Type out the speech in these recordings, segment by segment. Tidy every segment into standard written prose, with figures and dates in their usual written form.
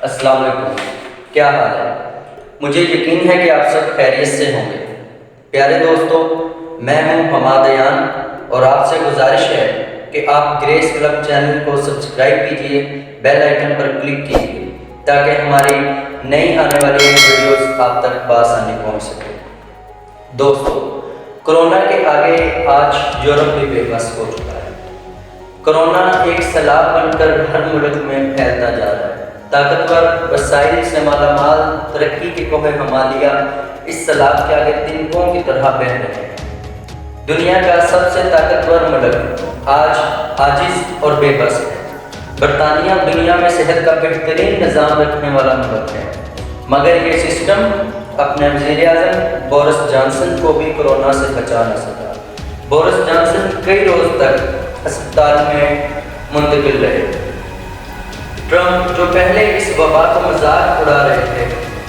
السلام علیکم، کیا حال ہے؟ مجھے یقین ہے کہ آپ سب خیریت سے ہوں گے۔ پیارے دوستو، میں ہوں حماد ایان اور آپ سے گزارش ہے کہ آپ گریس کلب چینل کو سبسکرائب کیجئے، بیل آئیکن پر کلک کیجئے تاکہ ہماری نئی آنے والی ویڈیوز آپ تک بآسانی پہنچ سکے۔ دوستو، کرونا کے آگے آج یورپ بھی بے بس ہو چکا ہے۔ کرونا ایک سیلاب بن کر ہر ملک میں پھیلتا جا رہا ہے۔ طاقتور وسائل سے مالا مال ترقی کے کوہ ہمالیہ اس سیلاب کے آگے تنکوں کی طرح بہہ رہے ہیں۔ دنیا کا سب سے طاقتور ملک آج عاجز اور بے بس ہے۔ برطانیہ دنیا میں صحت کا بہترین نظام رکھنے والا ملک ہے، مگر یہ سسٹم اپنے وزیر اعظم بورس جانسن کو بھی کرونا سے بچا نہ سکا۔ بورس جانسن کئی روز تک ہسپتال میں منتقل رہے۔ ٹرمپ جو پہلے اس وبا کو مذاق اڑا رہے تھے،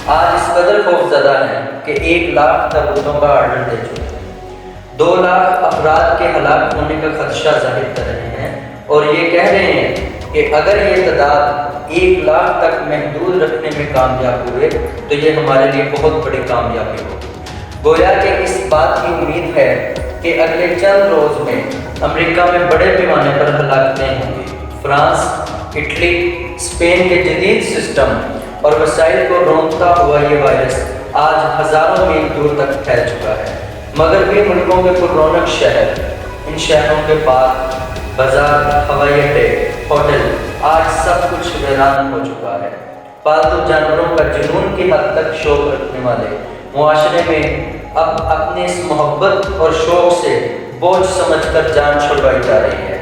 آج اس قدر خوفزدہ ہیں کہ 1 لاکھ تبوتوں کا آرڈر دے چکے ہیں۔ 2 لاکھ افراد کے ہلاک ہونے کا خدشہ ظاہر کر رہے ہیں اور یہ کہہ رہے ہیں کہ اگر یہ تعداد 1 لاکھ تک محدود رکھنے میں کامیاب ہوئے تو یہ ہمارے لیے بہت بڑی کامیابی ہوگی۔ گویا کہ اس بات کی امید ہے کہ اگلے چند روز میں امریکہ میں بڑے پیمانے پر ہلاکتیں ہوں گی۔ فرانس، اٹلی، اسپین کے جدید سسٹم اور وسائل کو رونقتا ہوا یہ وائرس آج ہزاروں میل دور تک پھیل چکا ہے۔ مغربی ملکوں کے پر رونق شہر، ان شہروں کے پارک، بازار، ہوائی اڈے، ہوٹل، آج سب کچھ ویران ہو چکا ہے۔ پالتو جانوروں کا جنون کی حد تک شوق رکھنے والے معاشرے میں اب اپنی اس محبت اور شوق سے بوجھ سمجھ کر جان چھڑوائی جا رہی ہے۔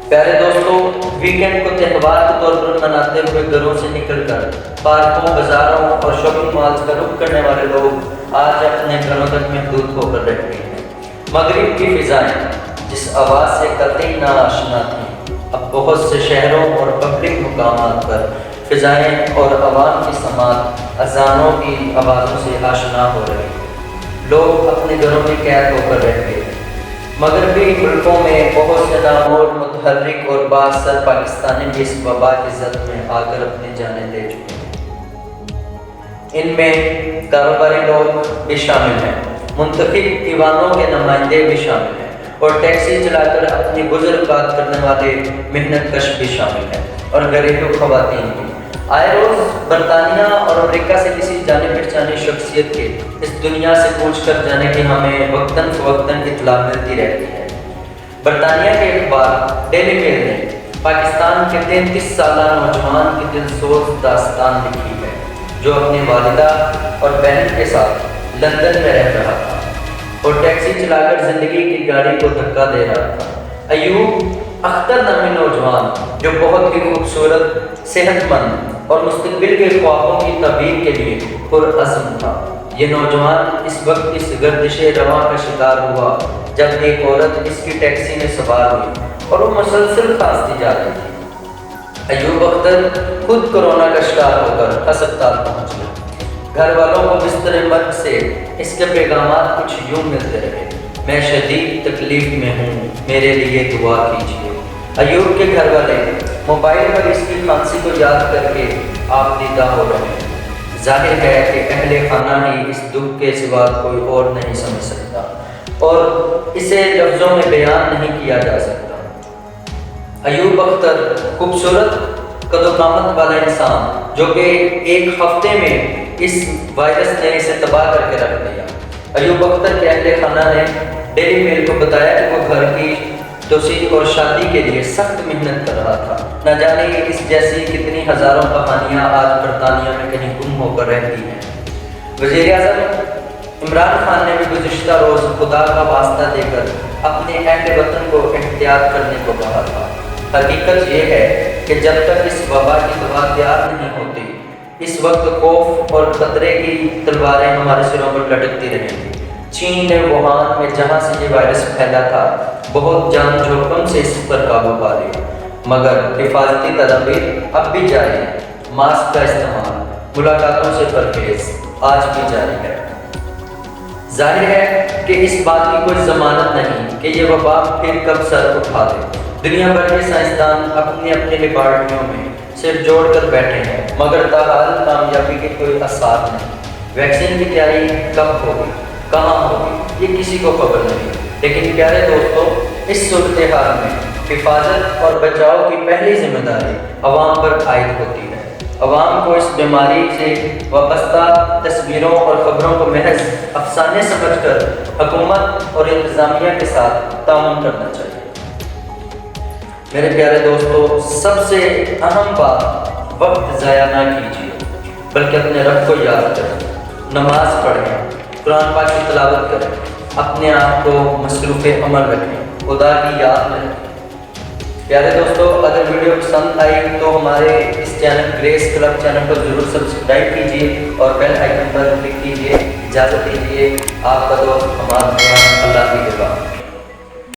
پیارے دوستو، ویکینڈ کو تہوار کے طور پر مناتے ہوئے گھروں سے نکل کر پارکوں، بازاروں اور شاپنگ مالز کا رخ کرنے والے لوگ آج اپنے گھروں تک محدود ہو کر رہتے ہیں۔ مغرب کی فضائیں جس آواز سے قطعی ناآشنا تھیں، اب بہت سے شہروں اور پبلک مقامات پر فضائیں اور عوام کی سماعت اذانوں کی آوازوں سے آشنا ہو رہی ہے۔ لوگ اپنے گھروں میں قید ہو کر رہتے ہیں۔ مغربی ملکوں میں بہت سے نامور، متحرک اور بااثر پاکستانی بھی اس وبا کی زد میں آ کر اپنی جانیں دے چکے ہیں۔ ان میں کاروباری لوگ بھی شامل ہیں، منتخب ایوانوں کے نمائندے بھی شامل ہیں اور ٹیکسی چلا کر اپنی گزر اوقات کرنے والے محنت کش بھی شامل ہیں اور گھریلو خواتین بھی۔ آئے روز برطانیہ اور امریکہ سے کسی جانے پہچانے شخصیت کے اس دنیا سے پوچھ کر جانے کی ہمیں وقتاً فوقتاً اطلاع ملتی رہتی ہے۔ برطانیہ کے اخبار ڈیلی میل نے پاکستان کے 33 سالہ نوجوان کی دلسوز داستان لکھی ہے جو اپنی والدہ اور بہن کے ساتھ لندن میں رہ رہا تھا اور ٹیکسی چلا کر زندگی کی گاڑی کو دھکا دے رہا تھا۔ ایوب اختر نامی نوجوان جو بہت ہی خوبصورت، صحت مند اور مستقبل کے خوابوں کی تعبیر کے لیے پرعزم تھا۔ یہ نوجوان اس وقت اس گردش رواں کا شکار ہوا جب ایک عورت اس کی ٹیکسی میں سوار ہوئی اور وہ مسلسل کھانستی جا رہی تھی۔ ایوب اختر خود کرونا کا شکار ہو کر ہسپتال پہنچ گیا۔ گھر والوں کو بستر مرگ سے اس کے پیغامات کچھ یوں ملتے رہے: میں شدید تکلیف میں ہوں، میرے لیے دعا کیجیے۔ ایوب کے گھر والے موبائل پر اس کی کھانسی کو یاد کر کے آپ دیدہ ہو رہے ہیں۔ ظاہر ہے کہ اہل خانہ ہی اس دکھ کے سوا کوئی اور نہیں سمجھ سکتا اور اسے لفظوں میں بیان نہیں کیا جا سکتا۔ ایوب اختر خوبصورت قد و قامت والا انسان جو کہ ایک ہفتے میں اس وائرس نے اسے تباہ کر کے رکھ دیا۔ ایوب اختر کے اہل خانہ نے ڈیلی میل کو بتایا کہ وہ گھر کی توسیع اور شادی کے لیے سخت محنت کر رہا تھا۔ نہ جانے اس جیسی کتنی ہزاروں کہانیاں آج برطانیہ میں کہیں گم ہو کر رہتی ہیں۔ وزیر اعظم عمران خان نے بھی گزشتہ روز خدا کا واسطہ دے کر اپنے اہل وطن کو احتیاط کرنے کو کہا تھا۔ حقیقت یہ ہے کہ جب تک اس وبا کی دوا تیار نہیں ہوتی، اس وقت خوف اور خطرے کی تلواریں ہمارے سروں پر لٹکتی رہیں گی۔ چین نے ووہان میں جہاں سے یہ وائرس پھیلا تھا بہت جان جوخم سے اس پر قابو پا لیا، مگر حفاظتی تدابیر اب بھی جاری ہیں۔ ماسک کا استعمال، ملاقاتوں سے پرہیز آج بھی جاری ہے۔ ظاہر ہے کہ اس بات کی کوئی ضمانت نہیں کہ یہ وبا پھر کب سر اٹھا دے۔ دنیا بھر کے سائنسدان اپنی اپنی لیبارٹریوں میں صرف جوڑ کر بیٹھے ہیں، مگر تاحال کامیابی کے کوئی آثار نہیں۔ ویکسین کی تیاری کب ہوگی، کہاں ہوگی، یہ کسی کو خبر نہیں۔ لیکن پیارے دوستو، اس صورتحال میں حفاظت اور بچاؤ کی پہلی ذمہ داری عوام پر عائد ہوتی ہے۔ عوام کو اس بیماری سے وابستہ تصویروں اور خبروں کو محض افسانے سمجھ کر حکومت اور انتظامیہ کے ساتھ تعاون کرنا چاہیے۔ میرے پیارے دوستو، سب سے اہم بات، وقت ضائع نہ کیجیے بلکہ اپنے رب کو یاد کریں، نماز پڑھیں، قرآن پاک کی تلاوت کریں، اپنے آپ کو مصروف عمل رکھیں، خدا کی یاد میں رکھیں۔ پیارے دوستو، اگر ویڈیو پسند آئی تو ہمارے اس چینل گریس کلب چینل کو ضرور سبسکرائب کیجیے اور بیل آئیکن پر کلک کیجیے۔ اجازت دیجیے، آپ کا دوست حماد بیان، اللہ کی حفاظت۔